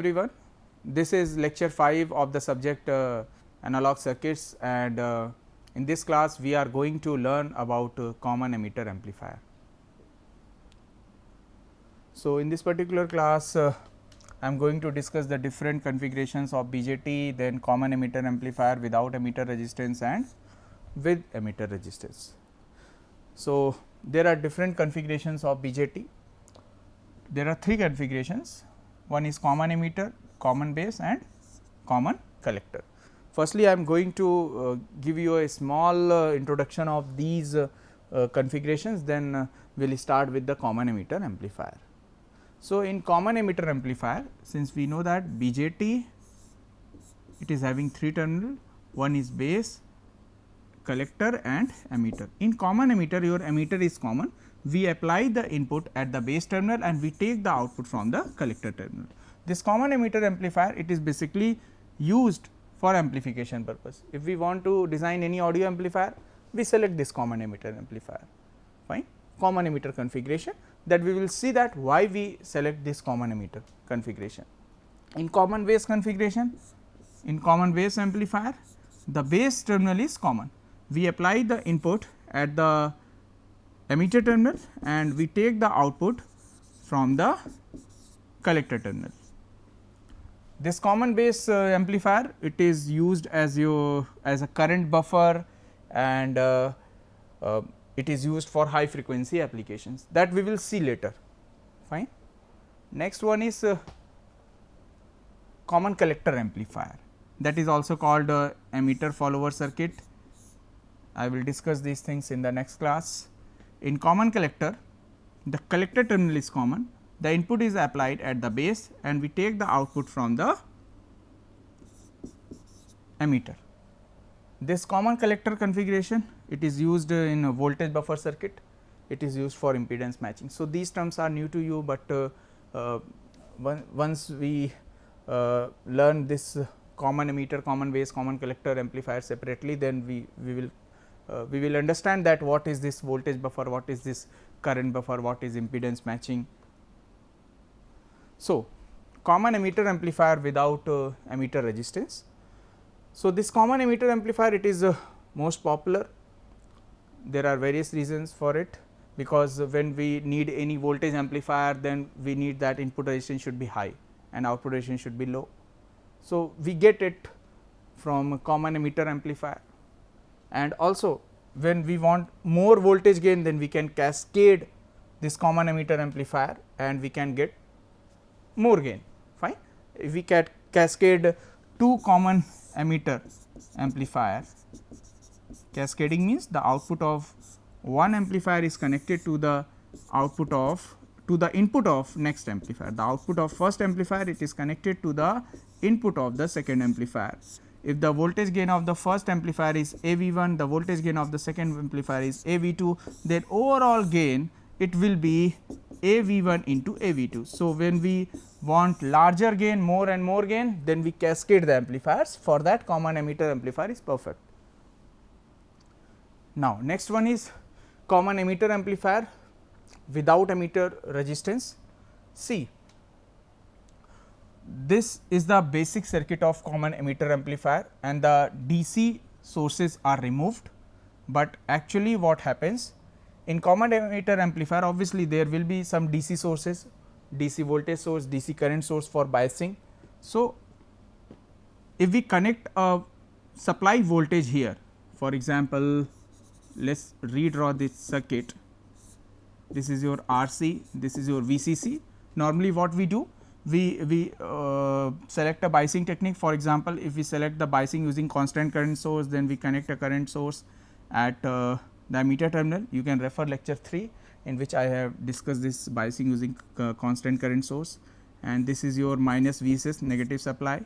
everyone. This is lecture 5 of the subject analog circuits, and in this class we are going to learn about common emitter amplifier. So, in this particular class I am going to discuss the different configurations of BJT, then common emitter amplifier without emitter resistance and with emitter resistance. So, there are different configurations of BJT. There are 3 configurations. One is common emitter, common base and common collector. Firstly, I am going to give you a small introduction of these configurations, then we will start with the common emitter amplifier. So, in common emitter amplifier, since we know that BJT, it is having 3 terminal, one is base, collector and emitter. In common emitter, your emitter is common. We apply the input at the base terminal and we take the output from the collector terminal. This common emitter amplifier, it is basically used for amplification purpose. If we want to design any audio amplifier, we select this common emitter amplifier, fine, common emitter configuration, that we will see that why we select this common emitter configuration. In common base configuration, in common base amplifier, the base terminal is common. We apply the input at the emitter terminal and we take the output from the collector terminal. This common base amplifier, it is used as a current buffer, and it is used for high frequency applications, that we will see later, fine. Next one is common collector amplifier, that is also called emitter follower circuit. I will discuss these things in the next class. In common collector, the collector terminal is common, the input is applied at the base and we take the output from the emitter. This common collector configuration, it is used in a voltage buffer circuit, it is used for impedance matching. So, these terms are new to you, but once we learn this common emitter, common base, common collector amplifier separately, then we will understand that what is this voltage buffer, what is this current buffer, what is impedance matching. So, common emitter amplifier without emitter resistance. So, this common emitter amplifier, it is most popular. There are various reasons for it, because when we need any voltage amplifier, then we need that input resistance should be high and output resistance should be low. So, we get it from common emitter amplifier, and also when we want more voltage gain, then we can cascade this common emitter amplifier and we can get more gain, fine. If we cascade 2 common emitter amplifier, cascading means the output of one amplifier is connected to the output of the input of next amplifier. The output of first amplifier, it is connected to the input of the second amplifier. If the voltage gain of the first amplifier is AV1, the voltage gain of the second amplifier is AV2, then overall gain, it will be AV1 into AV2. So, when we want larger gain, more and more gain, then we cascade the amplifiers. For that, common emitter amplifier is perfect. Now, next one is common emitter amplifier without emitter resistance. See, this is the basic circuit of common emitter amplifier and the DC sources are removed, but actually what happens in common emitter amplifier, obviously there will be some DC sources, DC voltage source, DC current source for biasing. So, if we connect a supply voltage here, for example, let us redraw this circuit. This is your RC, this is your VCC. Normally what we do, we select a biasing technique. For example, if we select the biasing using constant current source, then we connect a current source at the emitter terminal. You can refer lecture 3, in which I have discussed this biasing using constant current source, and this is your minus VSS negative supply,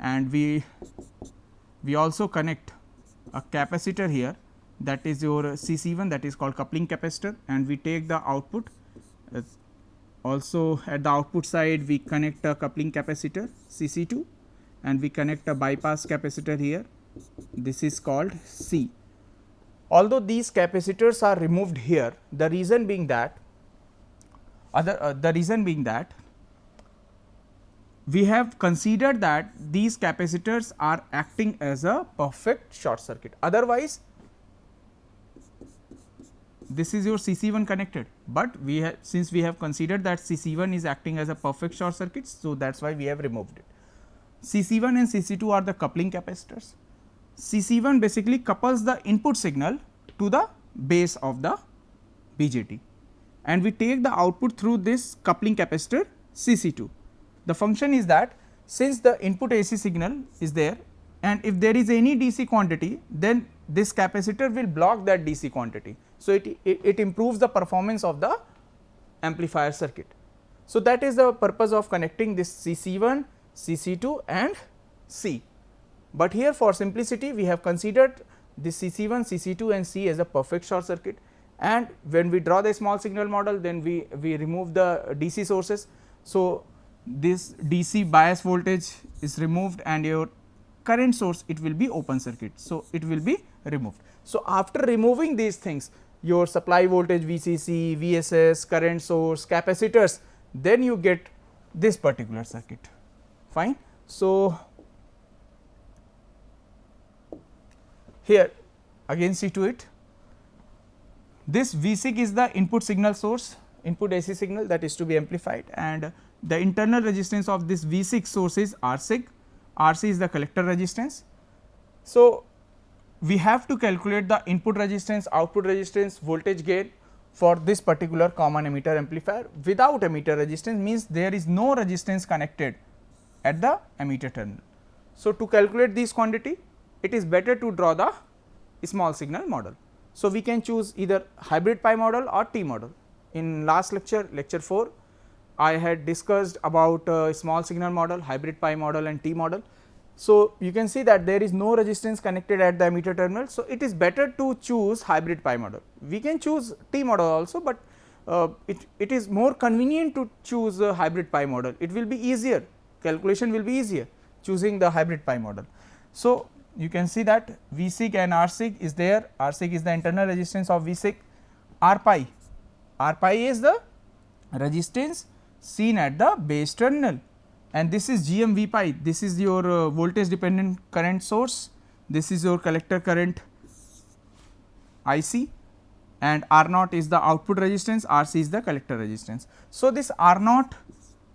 and we also connect a capacitor here, that is your CC1, that is called coupling capacitor, and we take the output. Also at the output side, we connect a coupling capacitor CC2 and we connect a bypass capacitor here, this is called C. Although these capacitors are removed here, the reason being that we have considered that these capacitors are acting as a perfect short circuit. Otherwise, this is your CC1 connected, but we have, since we have considered that CC1 is acting as a perfect short circuit. So, that is why we have removed it. CC1 and CC2 are the coupling capacitors. CC1 basically couples the input signal to the base of the BJT, and we take the output through this coupling capacitor CC2. The function is that since the input AC signal is there, and if there is any DC quantity, then this capacitor will block that DC quantity. So, it improves the performance of the amplifier circuit. So, that is the purpose of connecting this CC1, CC2 and C. But here for simplicity we have considered this CC1, CC2 and C as a perfect short circuit, and when we draw the small signal model, then we remove the DC sources. So, this DC bias voltage is removed and your current source, it will be open circuit. So, it will be removed. So, after removing these things, your supply voltage VCC, VSS, current source, capacitors, then you get this particular circuit, fine. So, here again see to it, this VSIG is the input signal source, input AC signal that is to be amplified, and the internal resistance of this VSIG source is RSIG, RC is the collector resistance. So, we have to calculate the input resistance, output resistance, voltage gain for this particular common emitter amplifier. Without emitter resistance means there is no resistance connected at the emitter terminal. So, to calculate this quantity, it is better to draw the small signal model. So, we can choose either hybrid pi model or T model. In last lecture, lecture 4, I had discussed about small signal model, hybrid pi model and T model. So, you can see that there is no resistance connected at the emitter terminal. So, it is better to choose hybrid pi model. We can choose T model also, but it is more convenient to choose a hybrid pi model. It will be easier, calculation will be easier choosing the hybrid pi model. So, you can see that VSIG and RSIG is there, RSIG is the internal resistance of VSIG, R pi is the resistance seen at the base terminal, and this is GMV pi, this is your voltage dependent current source, this is your collector current IC, and R naught is the output resistance, RC is the collector resistance. So, this R naught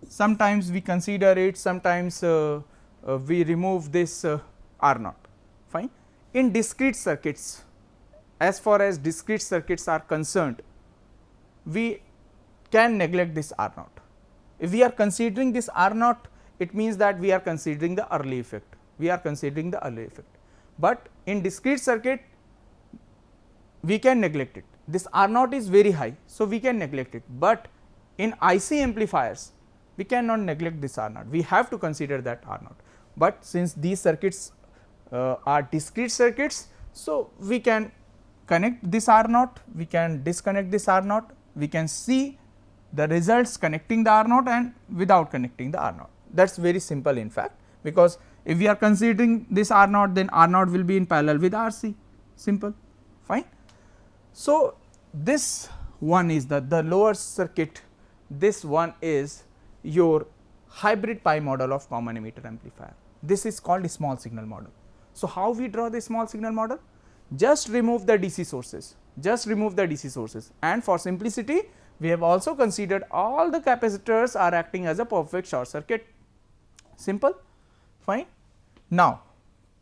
sometimes we consider it, sometimes we remove this R naught, fine. In discrete circuits, as far as discrete circuits are concerned, we can neglect this R naught. If we are considering this R naught, it means that we are considering the early effect, but in discrete circuit we can neglect it. This R naught is very high, so we can neglect it, but in IC amplifiers we cannot neglect this R naught, we have to consider that R naught. But since these circuits are discrete circuits, so we can connect this R naught, we can disconnect this R naught, we can see the results connecting the R naught and without connecting the R naught. That is very simple in fact, because if we are considering this R naught, then R naught will be in parallel with RC, simple, fine. So, this one is the lower circuit, this one is your hybrid pi model of common emitter amplifier. This is called a small signal model. So, how we draw the small signal model? Just remove the DC sources, and for simplicity we have also considered all the capacitors are acting as a perfect short circuit, simple, fine. Now,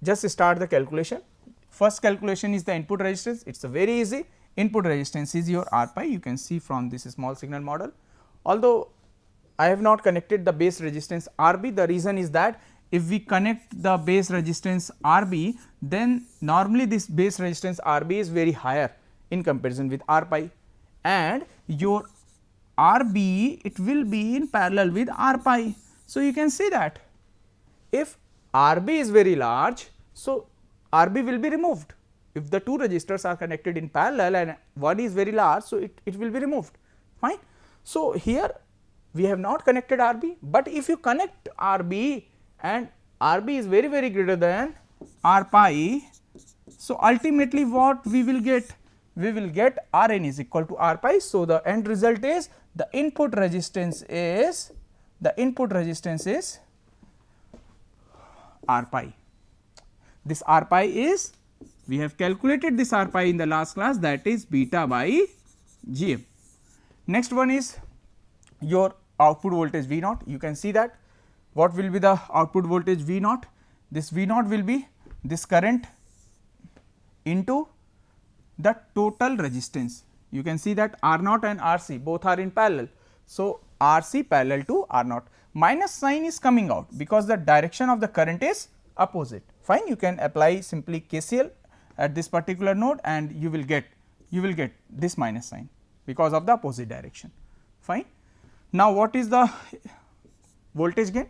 just start the calculation. First calculation is the input resistance, it is very easy. Input resistance is your R pi, you can see from this small signal model. Although I have not connected the base resistance RB, the reason is that if we connect the base resistance RB, then normally this base resistance RB is very higher in comparison with R pi, and your RB it will be in parallel with R pi. So, you can see that if RB is very large, so RB will be removed. If the two resistors are connected in parallel and one is very large, so it will be removed, fine. So, here we have not connected RB, but if you connect RB and RB is very greater than R pi, so ultimately what we will get? We will get Rn is equal to R pi. So, the end result is the input resistance is R pi. This R pi is, we have calculated this R pi in the last class, that is beta by Gm. Next one is your output voltage V naught. You can see that what will be the output voltage V naught? This V naught will be this current into the total resistance. You can see that R naught and R c both are in parallel. So, R c parallel to R naught. Minus sign is coming out because the direction of the current is opposite. Fine, you can apply simply KCL at this particular node and you will get this minus sign because of the opposite direction. Fine. Now, what is the voltage gain?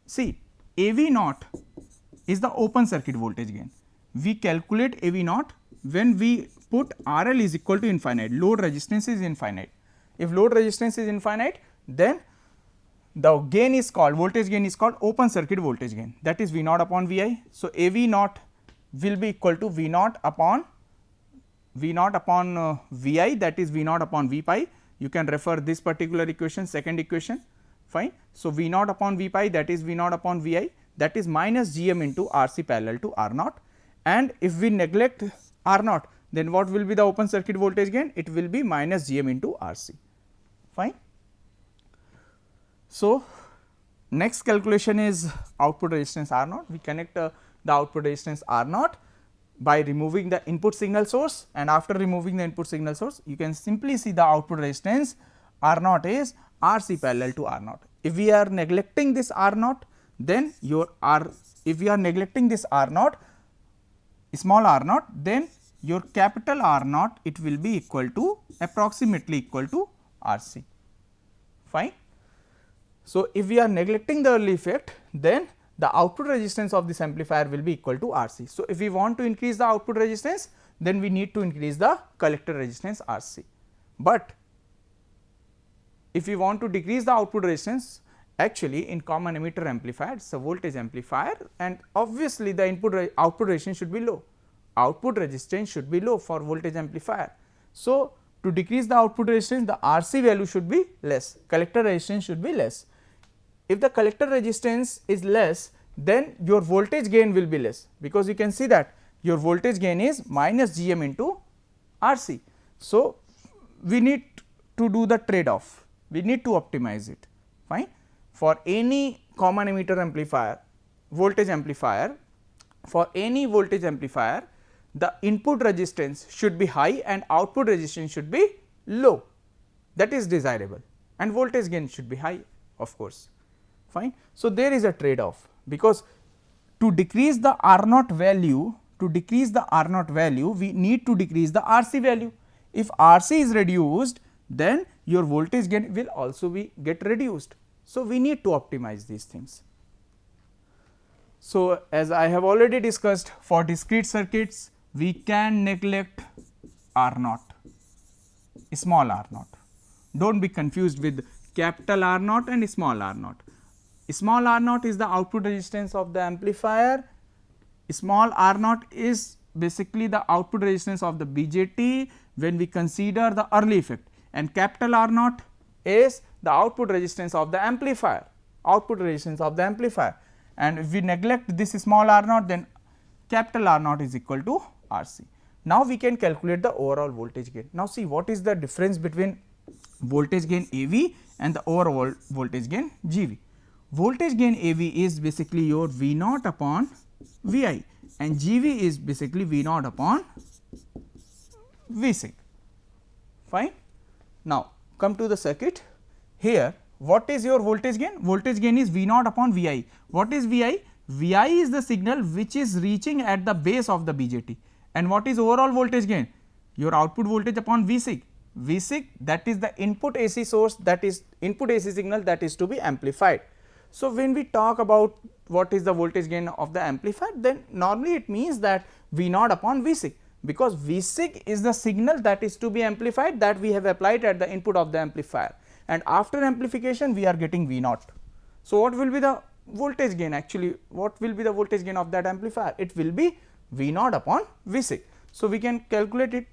See, AV naught is the open circuit voltage gain. We calculate AV naught when we put RL is equal to infinite, load resistance is infinite. If load resistance is infinite, then the gain is called, voltage gain is called open circuit voltage gain, that is V naught upon Vi. So, AV naught will be equal to V naught upon Vi, that is V naught upon V pi. You can refer this particular equation, second equation, fine. So, V naught upon V pi, that is V naught upon Vi, that is minus Gm into Rc parallel to R naught, and if we neglect R naught, then what will be the open circuit voltage gain? It will be minus Gm into Rc, fine. So, next calculation is output resistance R naught. We connect the output resistance R naught by removing the input signal source, and after removing the input signal source, you can simply see the output resistance R naught is Rc parallel to R naught. If we are neglecting this R naught, then if we are neglecting this R naught, small r naught, then your capital R naught, it will be equal to approximately equal to Rc, fine. So, if we are neglecting the early effect, then the output resistance of this amplifier will be equal to Rc. So, if we want to increase the output resistance, then we need to increase the collector resistance Rc. But if we want to decrease the output resistance, actually in common emitter amplifier, it is a voltage amplifier, and obviously the output resistance should be low. Output resistance should be low for voltage amplifier. So, to decrease the output resistance, the Rc value should be less, collector resistance should be less. If the collector resistance is less, then your voltage gain will be less, because you can see that your voltage gain is minus Gm into Rc. So, we need to do the trade off, we need to optimize it, fine. For any common emitter amplifier, voltage amplifier, for any voltage amplifier, the input resistance should be high and output resistance should be low, that is desirable, and voltage gain should be high, of course, fine. So, there is a trade off, because to decrease the R naught value, we need to decrease the Rc value. If Rc is reduced, then your voltage gain will also get reduced. So, we need to optimize these things. So, as I have already discussed, for discrete circuits, we can neglect R naught, small r naught. Do not be confused with capital R naught and small r naught. Small r naught is the output resistance of the amplifier, small r naught is basically the output resistance of the BJT when we consider the early effect, and capital R naught is the output resistance of the amplifier, and if we neglect this small r naught, then capital R naught is equal to Rc. Now, we can calculate the overall voltage gain. Now, see what is the difference between voltage gain AV and the overall voltage gain GV. Voltage gain AV is basically your V naught upon Vi, and GV is basically V naught upon Vsig, fine. Now, come to the circuit. Here, what is your voltage gain? Voltage gain is V naught upon Vi. What is Vi? Vi is the signal which is reaching at the base of the BJT, and what is overall voltage gain? Your output voltage upon Vsig. Vsig, that is the input AC source, that is input AC signal that is to be amplified. So, when we talk about what is the voltage gain of the amplifier, then normally it means that V naught upon Vsig, because Vsig is the signal that is to be amplified, that we have applied at the input of the amplifier, and after amplification we are getting V naught. So, what will be the voltage gain? Actually, what will be the voltage gain of that amplifier? It will be V naught upon Vsig. So, we can calculate it.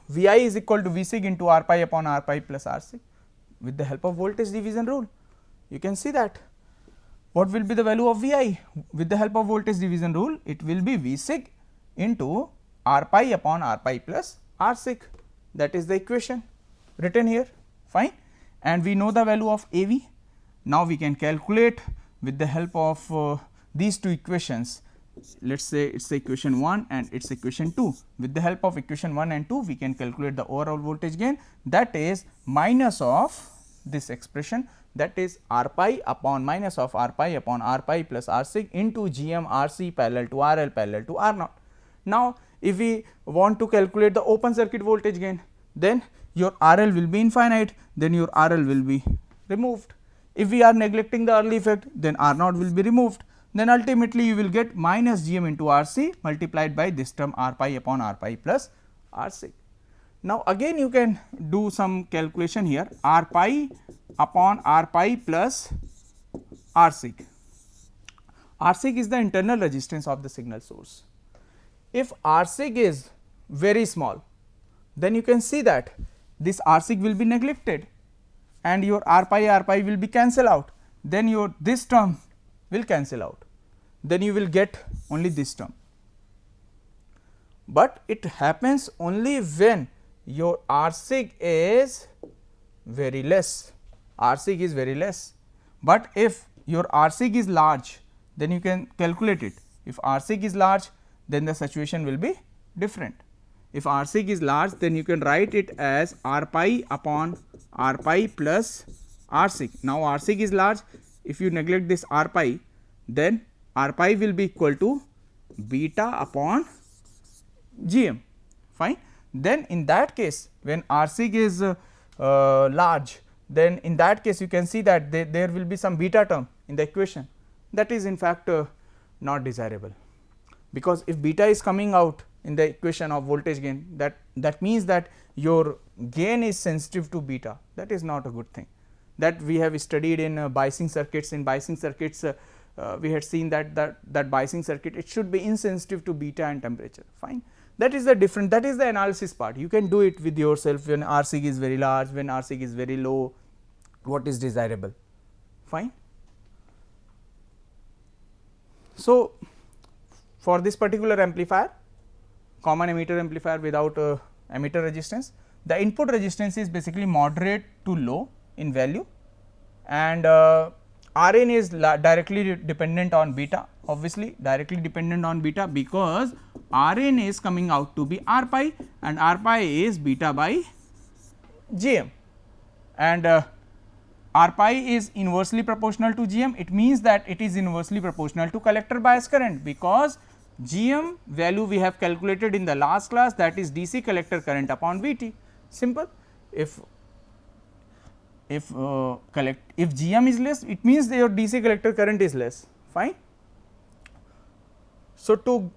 Vi is equal to Vsig into R pi upon R pi plus Rc with the help of voltage division rule. You can see that what will be the value of Vi? With the help of voltage division rule, it will be V sig into R pi upon R pi plus R sig. That is the equation written here, fine. And we know the value of AV. Now, we can calculate with the help of these two equations. Let us say it is equation 1 and it is equation 2. With the help of equation 1 and 2, we can calculate the overall voltage gain, that is minus of this expression, that is R pi upon minus of R pi upon R pi plus R sig into Gm RC parallel to RL parallel to R naught. Now, if we want to calculate the open circuit voltage gain, then your RL will be infinite, then your RL will be removed. If we are neglecting the early effect, then R naught will be removed, then ultimately you will get minus Gm into RC multiplied by this term R pi upon R pi plus R sig. Now, again you can do some calculation here, R pi upon R pi plus R sig. R sig is the internal resistance of the signal source. If R sig is very small, then you can see that this R sig will be neglected and your R pi will be cancel out, then your this term will cancel out, then you will get only this term. But it happens only when your R sig is very less, R sig is very less. But if your R sig is large, then you can calculate it. If R sig is large, then the situation will be different. If R sig is large, then you can write it as R pi upon R pi plus R sig. Now, R sig is large, if you neglect this R pi, then R pi will be equal to beta upon Gm, fine. Then in that case, when R sig is large, then in that case you can see that there will be some beta term in the equation, that is in fact not desirable, because if beta is coming out in the equation of voltage gain, that means that your gain is sensitive to beta, that is not a good thing. That we have studied in biasing circuits. In biasing circuits, we had seen that biasing circuit, it should be insensitive to beta and temperature, fine. That is the different, that is the analysis part. You can do it with yourself when R sig is very large, when R sig is very low, what is desirable, fine. So, for this particular amplifier, common emitter amplifier without emitter resistance, the input resistance is basically moderate to low in value, and Rn is directly dependent on beta, obviously directly dependent on beta, because Rn is coming out to be R pi and R pi is beta by Gm, and R pi is inversely proportional to Gm. It means that it is inversely proportional to collector bias current, because Gm value we have calculated in the last class, that is DC collector current upon Vt, simple. If Gm is less, it means that your DC collector current is less, fine. So, to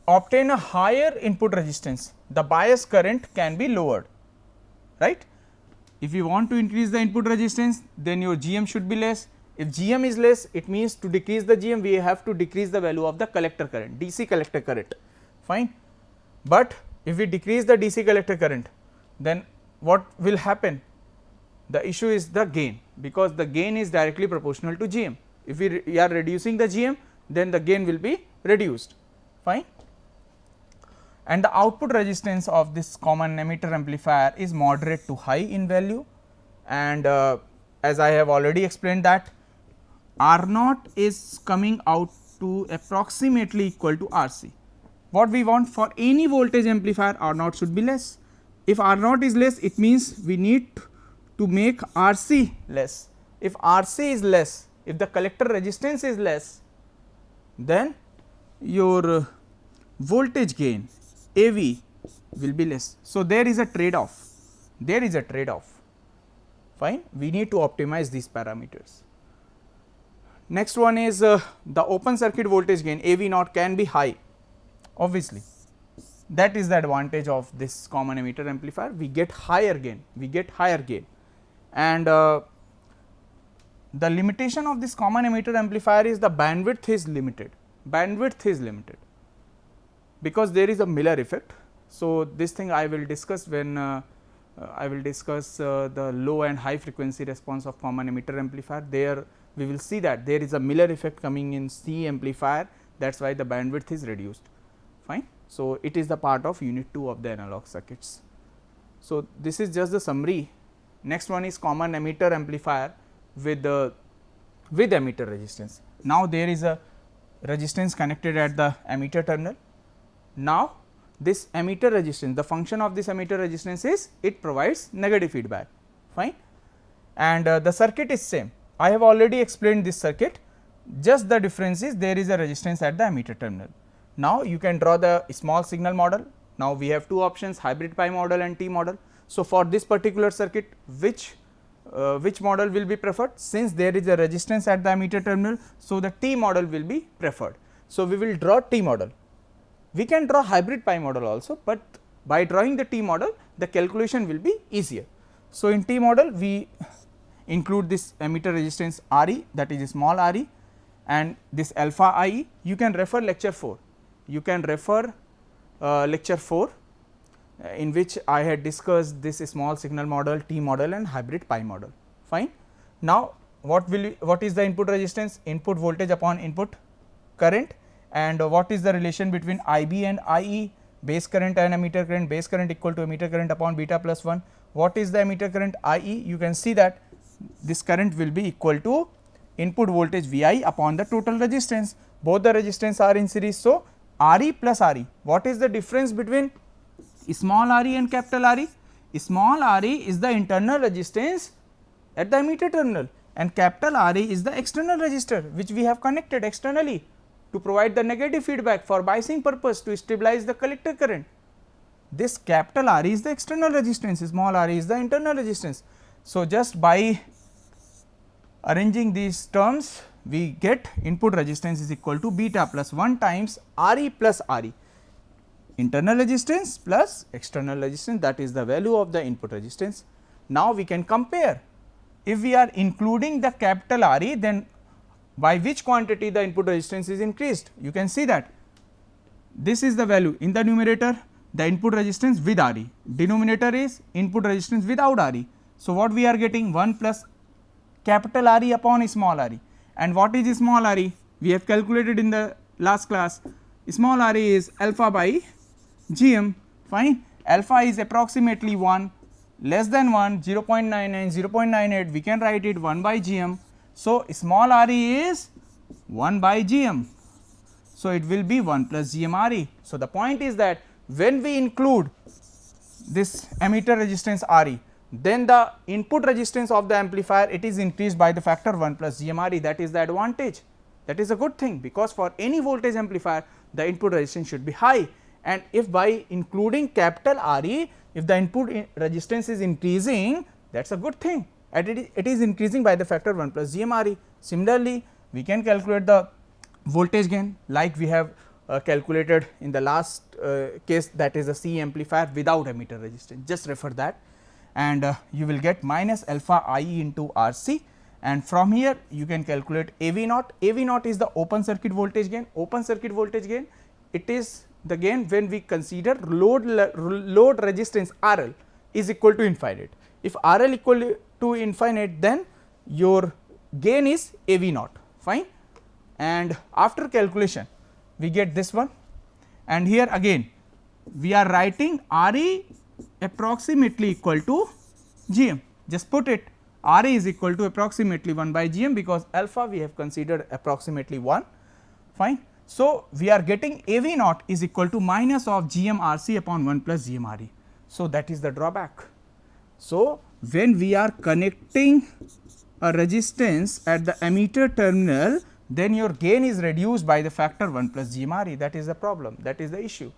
obtain a higher input resistance, the bias current can be lowered, right. If you want to increase the input resistance, then your Gm should be less. If Gm is less, it means to decrease the Gm, we have to decrease the value of the collector current, DC collector current, fine. But if we decrease the DC collector current, then what will happen? The issue is the gain, because the gain is directly proportional to Gm. If we are reducing the Gm, then the gain will be reduced, fine. And the output resistance of this common emitter amplifier is moderate to high in value, and as I have already explained that R naught is coming out to approximately equal to RC. What we want for any voltage amplifier, R naught should be less. If R naught is less, it means we need to make RC less. If RC is less, if the collector resistance is less, then your voltage gain AV will be less. So, there is a trade off, fine. We need to optimize these parameters. Next one is the open circuit voltage gain AV naught can be high, obviously. That is the advantage of this common emitter amplifier, we get higher gain, and the limitation of this common emitter amplifier is the bandwidth is limited, because there is a Miller effect. So, this thing I will discuss when I will discuss the low and high frequency response of common emitter amplifier. There we will see that there is a Miller effect coming in C amplifier, that is why the bandwidth is reduced, fine. So, it is the part of unit 2 of the analog circuits. So, this is just the summary. Next one is common emitter amplifier with emitter resistance. Now, there is a resistance connected at the emitter terminal. Now, this emitter resistance, the function of this emitter resistance is it provides negative feedback, fine, and the circuit is same. I have already explained this circuit, just the difference is there is a resistance at the emitter terminal. Now, you can draw the small signal model. Now, we have two options, hybrid pi model and T model. So, for this particular circuit, which model will be preferred? Since there is a resistance at the emitter terminal, so the T model will be preferred. So, we will draw T model. We can draw hybrid pi model also, but by drawing the T model, the calculation will be easier. So, in T model, we include this emitter resistance Re, that is small re, and this alpha IE. You can refer lecture 4. You can refer lecture 4 in which I had discussed this small signal model, T model and hybrid pi model, fine. Now, what is the input resistance? Input voltage upon input current, and what is the relation between IB and IE? Base current and emitter current, base current equal to emitter current upon beta plus 1. What is the emitter current IE? You can see that this current will be equal to input voltage Vi upon the total resistance. Both the resistance are in series. So, Re plus Re. What is the difference between small re and capital Re? Small re is the internal resistance at the emitter terminal, and capital Re is the external resistor which we have connected externally to provide the negative feedback for biasing purpose to stabilize the collector current. This capital R is the external resistance, small r is the internal resistance. So, just by arranging these terms, we get input resistance is equal to beta plus 1 times Re plus Re, internal resistance plus external resistance, that is the value of the input resistance. Now, we can compare, if we are including the capital Re, then by which quantity the input resistance is increased. You can see that this is the value in the numerator, the input resistance with Re, denominator is input resistance without Re. So, what we are getting 1 plus capital Re upon small re, and what is small re? We have calculated in the last class. Small re is alpha by Gm, fine. Alpha is approximately 1, less than 1, 0.99, 0.98, we can write it 1 by Gm. So, small re is 1 by Gm. So, it will be 1 plus Gm Re. So, the point is that when we include this emitter resistance Re, then the input resistance of the amplifier, it is increased by the factor 1 plus Gm Re. That is the advantage. That is a good thing, because for any voltage amplifier the input resistance should be high, and if by including capital Re, if the input resistance is increasing, that is a good thing, and it is increasing by the factor 1 plus Gm Re. Similarly, we can calculate the voltage gain like we have calculated in the last case, that is a C amplifier without emitter resistance, just refer that, and you will get minus alpha I into RC, and from here you can calculate AV naught. AV naught is the open circuit voltage gain. Open circuit voltage gain, it is the gain when we consider load resistance RL is equal to infinite. If RL equal to infinite, then your gain is AV naught, fine, and after calculation we get this one, and here again we are writing Re approximately equal to Gm, just put it, Re is equal to approximately 1 by Gm, because alpha we have considered approximately 1, fine. So, we are getting AV naught is equal to minus of Gm Rc upon 1 plus Gm Re. So, that is the drawback. So, when we are connecting a resistance at the emitter terminal, then your gain is reduced by the factor 1 plus Gm Re. That is the problem, that is the issue,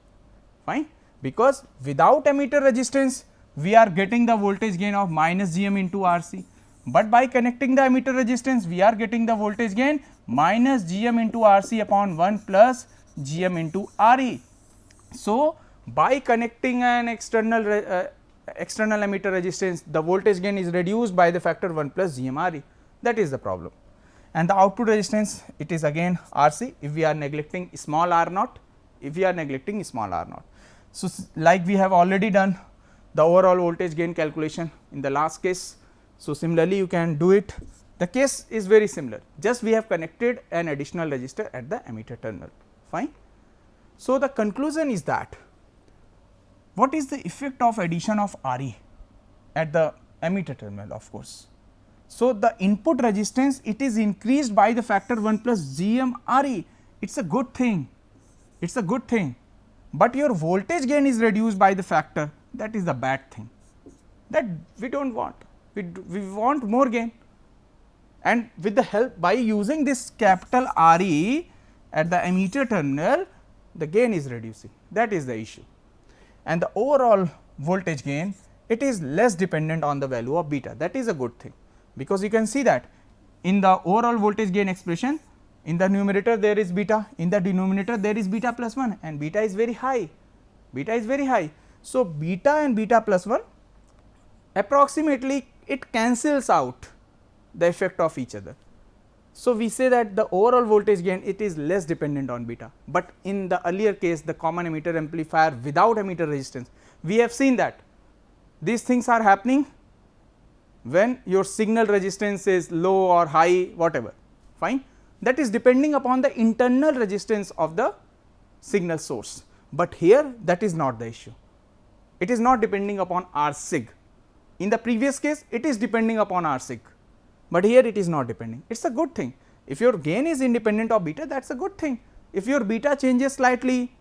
fine, because without emitter resistance we are getting the voltage gain of minus Gm into Rc, but by connecting the emitter resistance we are getting the voltage gain minus Gm into Rc upon 1 plus Gm into Re. So, by connecting an external emitter resistance, the voltage gain is reduced by the factor 1 plus Gm Re. That is the problem. And the output resistance, it is again Rc if we are neglecting small r naught, if we are neglecting small r naught. So, like we have already done the overall voltage gain calculation in the last case. So, similarly you can do it The case is very similar, just we have connected an additional resistor at the emitter terminal, fine. So, the conclusion is that what is the effect of addition of Re at the emitter terminal, of course. So, the input resistance, it is increased by the factor 1 plus Gm Re, it is a good thing, it is a good thing, but your voltage gain is reduced by the factor, that is the bad thing, that we do not want, we want more gain. And with the help, by using this capital Re at the emitter terminal, the gain is reducing, that is the issue. And the overall voltage gain, it is less dependent on the value of beta, that is a good thing, because you can see that in the overall voltage gain expression, in the numerator there is beta, in the denominator there is beta plus 1, and beta is very high, beta is very high. So, beta and beta plus 1 approximately it cancels out the effect of each other. So, we say that the overall voltage gain, it is less dependent on beta, but in the earlier case, the common emitter amplifier without emitter resistance, we have seen that these things are happening when your signal resistance is low or high, whatever, fine, that is depending upon the internal resistance of the signal source, but here that is not the issue, it is not depending upon R sig. In the previous case, it is depending upon R sig, but here it is not depending, it is a good thing. If your gain is independent of beta, that is a good thing. If your beta changes slightly,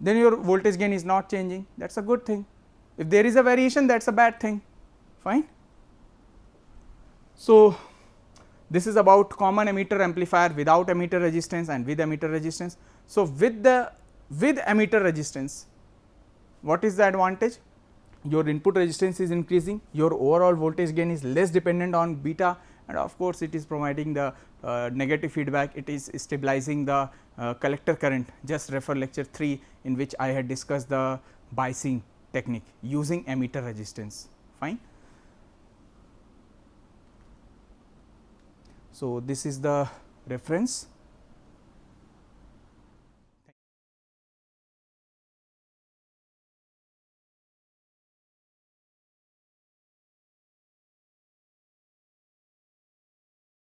then your voltage gain is not changing, that is a good thing. If there is a variation, that is a bad thing, fine. So, this is about common emitter amplifier without emitter resistance and with emitter resistance. So, with emitter resistance, what is the advantage? Your input resistance is increasing, your overall voltage gain is less dependent on beta, and of course, it is providing the negative feedback, it is stabilizing the collector current. Just refer lecture 3 in which I had discussed the biasing technique using emitter resistance, fine. So, this is the reference.